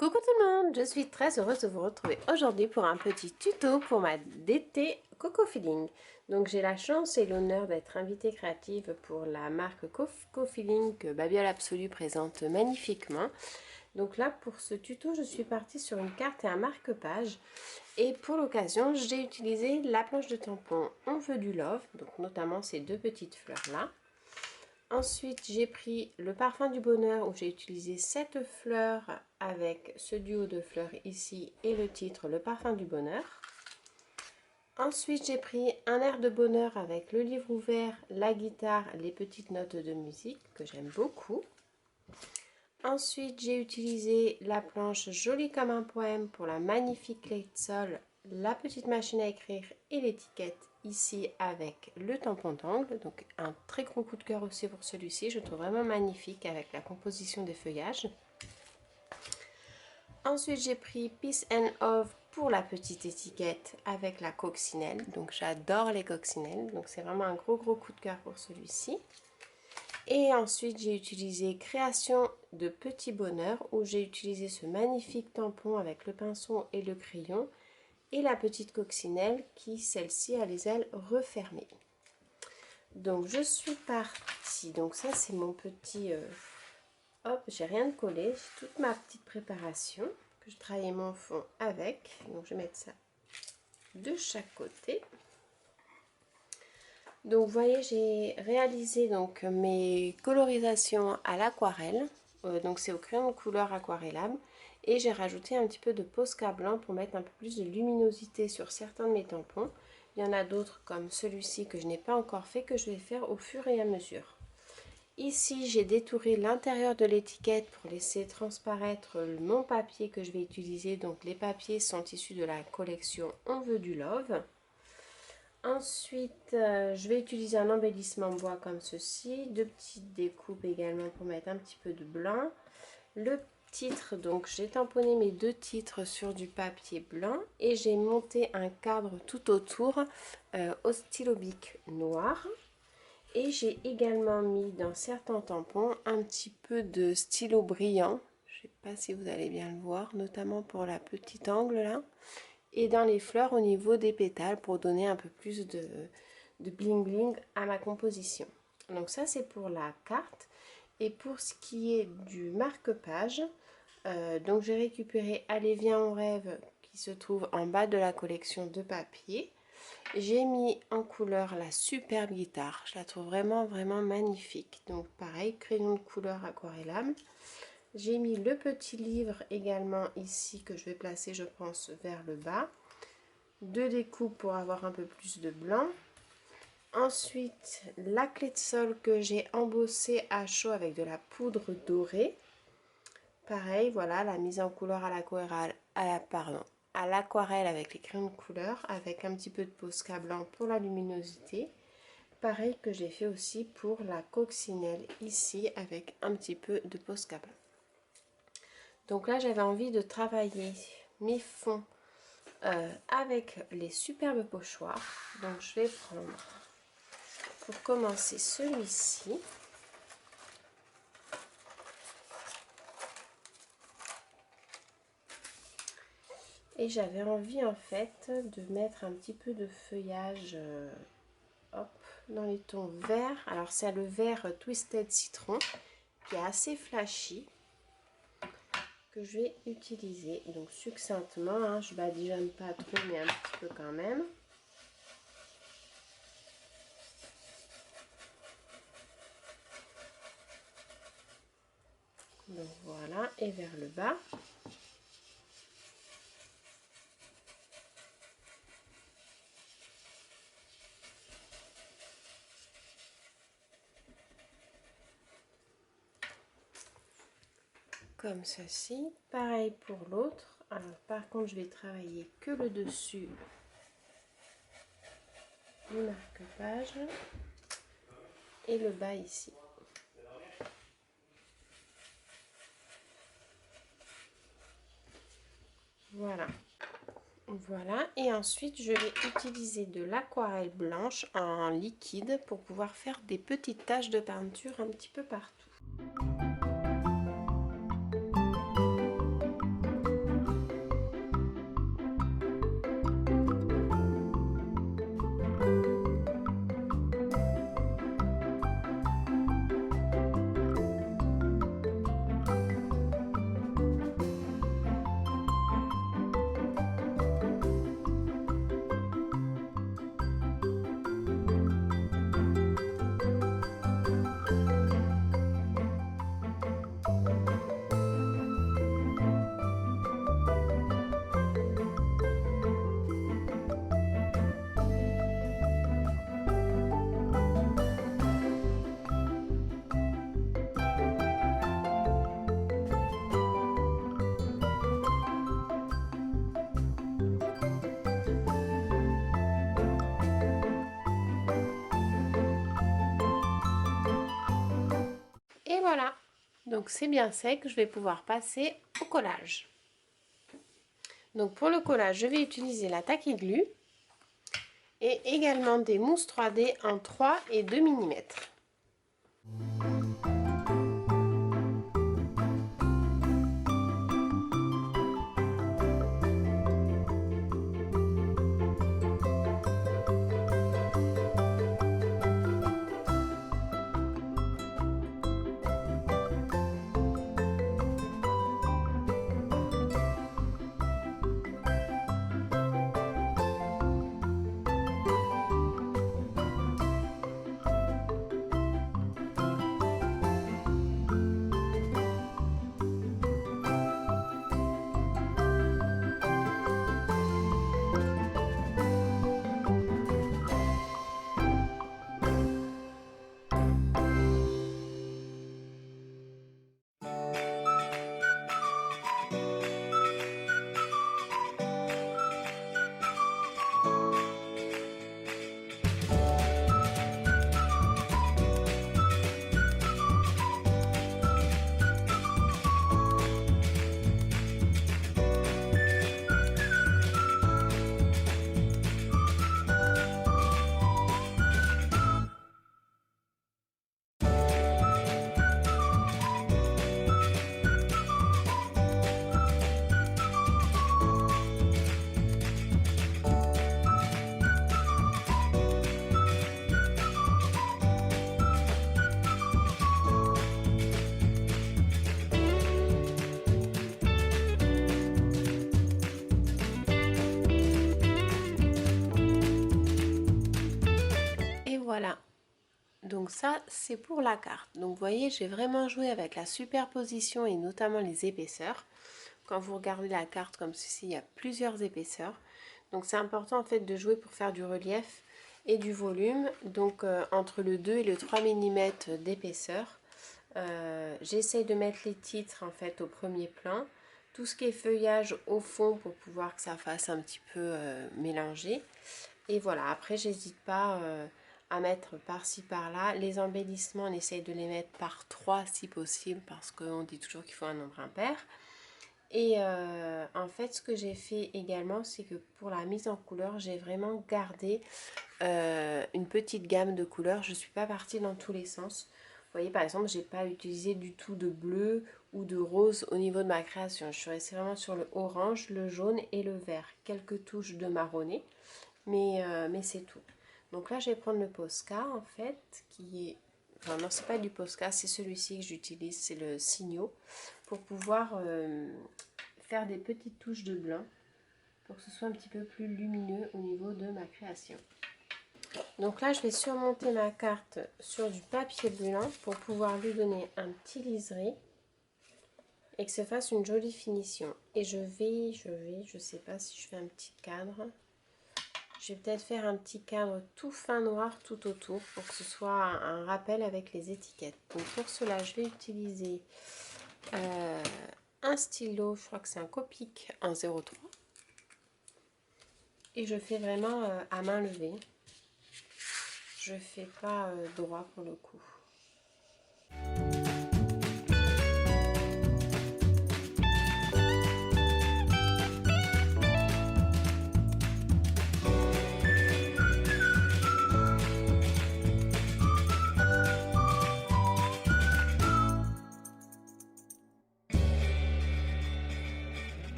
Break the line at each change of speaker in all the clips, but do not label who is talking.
Coucou tout le monde, je suis très heureuse de vous retrouver aujourd'hui pour un petit tuto pour ma DT Coco Feeling. Donc j'ai la chance et l'honneur d'être invitée créative pour la marque Coco Feeling que Babiole Absolue présente magnifiquement. Donc là pour ce tuto je suis partie sur une carte et un marque-page et pour l'occasion j'ai utilisé la planche de tampon On veut du love, donc notamment ces deux petites fleurs là. Ensuite, j'ai pris le parfum du bonheur où j'ai utilisé 7 fleurs avec ce duo de fleurs ici et le titre Le parfum du bonheur. Ensuite, j'ai pris un air de bonheur avec le livre ouvert, la guitare, les petites notes de musique que j'aime beaucoup. Ensuite, j'ai utilisé la planche Jolie comme un poème pour la magnifique clé de sol, la petite machine à écrire et l'étiquette ici avec le tampon d'angle. Donc un très gros coup de cœur aussi pour celui-ci, je trouve vraiment magnifique avec la composition des feuillages. Ensuite, j'ai pris Peace and Love pour la petite étiquette avec la coccinelle. Donc j'adore les coccinelles, donc c'est vraiment un gros coup de cœur pour celui-ci. Et ensuite, j'ai utilisé Création de Petit Bonheur où j'ai utilisé ce magnifique tampon avec le pinceau et le crayon et la petite coccinelle qui, celle-ci, a les ailes refermées. Donc, je suis partie. Donc, ça, c'est mon petit... hop, j'ai rien de collé. J'ai toute ma petite préparation que je travaillais mon fond avec. Donc, je vais mettre ça de chaque côté. Donc vous voyez, j'ai réalisé donc mes colorisations à l'aquarelle, donc c'est au crayon de couleur aquarellable, et j'ai rajouté un petit peu de Posca blanc pour mettre un peu plus de luminosité sur certains de mes tampons. Il y en a d'autres comme celui-ci que je n'ai pas encore fait, que je vais faire au fur et à mesure. Ici j'ai détouré l'intérieur de l'étiquette pour laisser transparaître mon papier que je vais utiliser. Donc les papiers sont issus de la collection On veut du love. Ensuite, je vais utiliser un embellissement bois comme ceci, deux petites découpes également pour mettre un petit peu de blanc. Le titre, donc j'ai tamponné mes deux titres sur du papier blanc et j'ai monté un cadre tout autour au stylo bic noir. Et j'ai également mis dans certains tampons un petit peu de stylo brillant. Je ne sais pas si vous allez bien le voir, notamment pour la petite angle là. Et dans les fleurs au niveau des pétales pour donner un peu plus de bling bling à ma composition. Donc ça c'est pour la carte. Et pour ce qui est du marque-page, donc j'ai récupéré Allez viens on rêve qui se trouve en bas de la collection de papier. J'ai mis en couleur la superbe guitare, je la trouve vraiment magnifique. Donc pareil, crayon de couleur aquarellable. J'ai mis le petit livre également ici que je vais placer je pense vers le bas. Deux découpes pour avoir un peu plus de blanc. Ensuite la clé de sol que j'ai embossée à chaud avec de la poudre dorée. Pareil, voilà la mise en couleur à l'aquarelle avec les crayons de couleur avec un petit peu de Posca blanc pour la luminosité. Pareil que j'ai fait aussi pour la coccinelle ici avec un petit peu de Posca blanc. Donc là j'avais envie de travailler mes fonds avec les superbes pochoirs. Donc je vais prendre pour commencer celui-ci. Et j'avais envie en fait de mettre un petit peu de feuillage hop, dans les tons verts. Alors c'est le vert Twisted Citron qui est assez flashy que je vais utiliser. Donc succinctement, hein, je badigeonne pas trop mais un petit peu quand même. Donc voilà, et vers le bas. Comme ceci. Pareil pour l'autre. Alors par contre je vais travailler que le dessus du marque-page et le bas ici. Voilà. Voilà, et ensuite je vais utiliser de l'aquarelle blanche en liquide pour pouvoir faire des petites taches de peinture un petit peu partout. voilà, donc c'est bien sec, je vais pouvoir passer au collage. Donc pour le collage, je vais utiliser la Tacky Glue et également des mousses 3D en 3 et 2 mm. Voilà, donc ça c'est pour la carte. Donc vous voyez, j'ai vraiment joué avec la superposition et notamment les épaisseurs. Quand vous regardez la carte comme ceci, il y a plusieurs épaisseurs. Donc c'est important en fait de jouer pour faire du relief et du volume. Donc entre le 2 et le 3 mm d'épaisseur. J'essaye de mettre les titres en fait au premier plan. Tout ce qui est feuillage au fond pour pouvoir que ça fasse un petit peu mélanger. Et voilà, après j'hésite pas à mettre par-ci par-là. Les embellissements, on essaye de les mettre par 3 si possible, parce qu'on dit toujours qu'il faut un nombre impair. Et en fait, ce que j'ai fait également, c'est que pour la mise en couleur, j'ai vraiment gardé une petite gamme de couleurs. Je ne suis pas partie dans tous les sens. Vous voyez, par exemple, j'ai pas utilisé du tout de bleu ou de rose au niveau de ma création. Je suis restée vraiment sur le orange, le jaune et le vert. Quelques touches de marronné, mais c'est tout. Donc là, je vais prendre le Posca, en fait, qui est... Enfin, non, c'est pas du Posca, c'est celui-ci que j'utilise, c'est le Signo, pour pouvoir faire des petites touches de blanc, pour que ce soit un petit peu plus lumineux au niveau de ma création. Donc là, je vais surmonter ma carte sur du papier blanc pour pouvoir lui donner un petit liseré et que ça fasse une jolie finition. Et je sais pas si je fais un petit cadre. Je vais peut-être faire un petit cadre tout fin noir tout autour pour que ce soit un rappel avec les étiquettes. Donc pour cela, je vais utiliser un stylo, je crois que c'est un Copic en 03. Et je fais vraiment à main levée. Je fais pas droit pour le coup.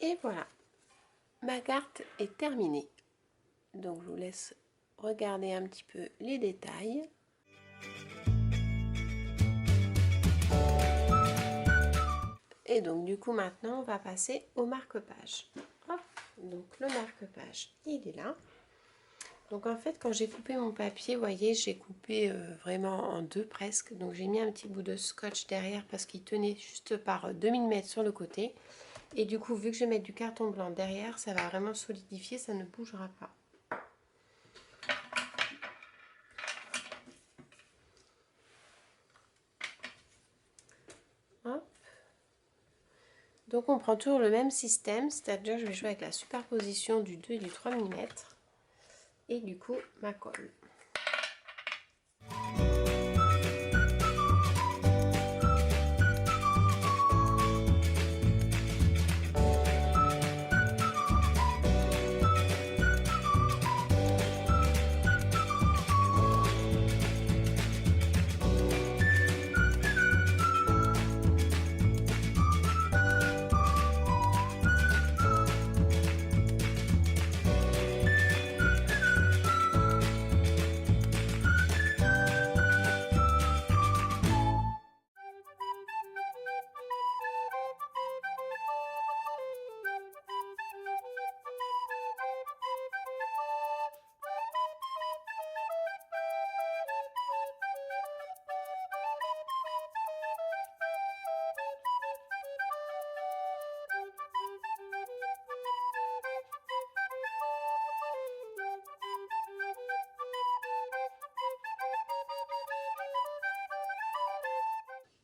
Et voilà, ma carte est terminée. Donc je vous laisse regarder un petit peu les détails. Et donc du coup maintenant on va passer au marque-page. Donc le marque-page il est là. Donc en fait quand j'ai coupé mon papier, vous voyez, j'ai coupé vraiment en deux presque. Donc j'ai mis un petit bout de scotch derrière parce qu'il tenait juste par 2 mm sur le côté. Et du coup, vu que je vais mettre du carton blanc derrière, ça va vraiment solidifier, ça ne bougera pas. Hop. Donc on prend toujours le même système, c'est-à-dire je vais jouer avec la superposition du 2 et du 3 mm. Et du coup, ma colle.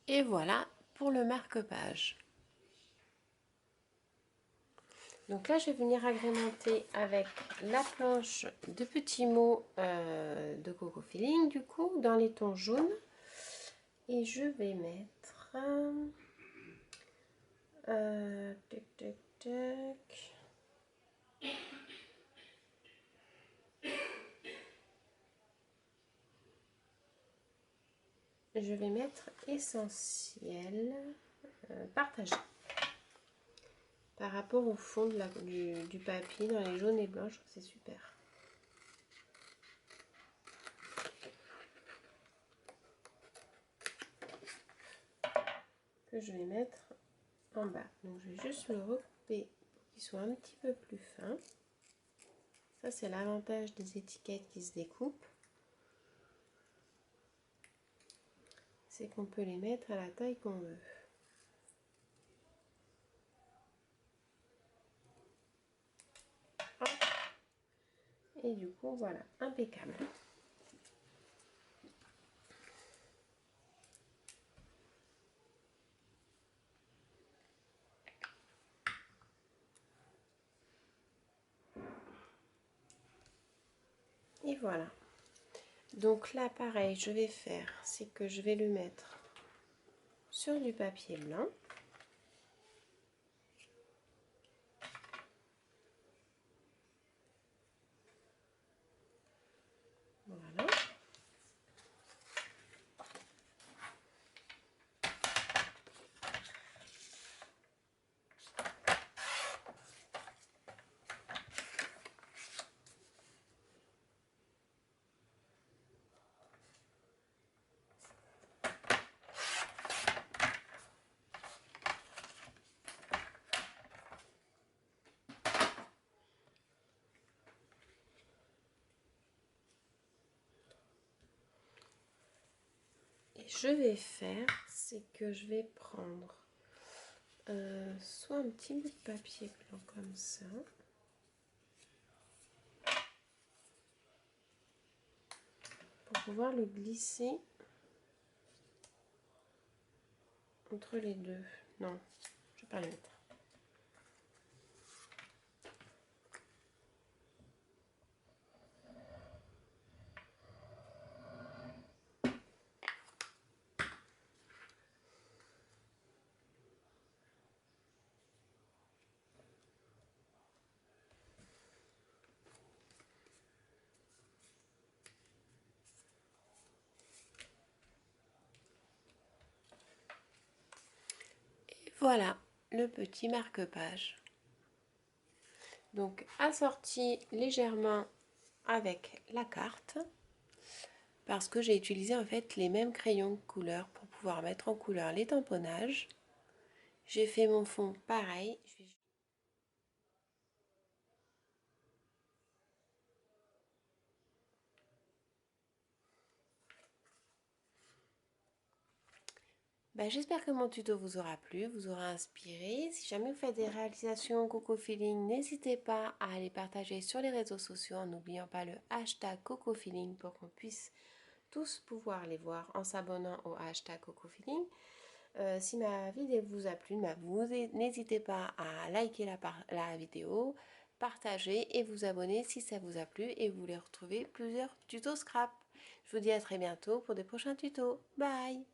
Et voilà pour le marque-page. Donc là, je vais venir agrémenter avec la planche de petits mots de Coco Feeling, du coup, dans les tons jaunes. Et je vais mettre... tac, tac, tac. Je vais mettre essentiel, partagé. Par rapport au fond du papier dans les jaunes et blancs, je trouve que c'est super. Que je vais mettre en bas. Donc je vais juste le recouper pour qu'il soit un petit peu plus fin. Ça c'est l'avantage des étiquettes qui se découpent. C'est qu'on peut les mettre à la taille qu'on veut. Hop. Et du coup voilà, impeccable. Et voilà. Donc là, pareil, je vais faire, c'est que je vais le mettre sur du papier blanc. Voilà. Et je vais faire, c'est que je vais prendre soit un petit bout de papier blanc comme ça. Pour pouvoir le glisser entre les deux. Non, je ne vais pas le mettre. Voilà le petit marque-page. Donc assorti légèrement avec la carte parce que j'ai utilisé en fait les mêmes crayons couleur pour pouvoir mettre en couleur les tamponnages. J'ai fait mon fond pareil. J'espère que mon tuto vous aura plu, vous aura inspiré. Si jamais vous faites des réalisations Coco Feeling, n'hésitez pas à les partager sur les réseaux sociaux en n'oubliant pas le hashtag Coco Feeling pour qu'on puisse tous pouvoir les voir en s'abonnant au hashtag Coco Feeling. Si ma vidéo vous a plu, vous n'hésitez pas à liker la vidéo, partager et vous abonner si ça vous a plu et vous voulez retrouver plusieurs tutos scrap. Je vous dis à très bientôt pour des prochains tutos. Bye!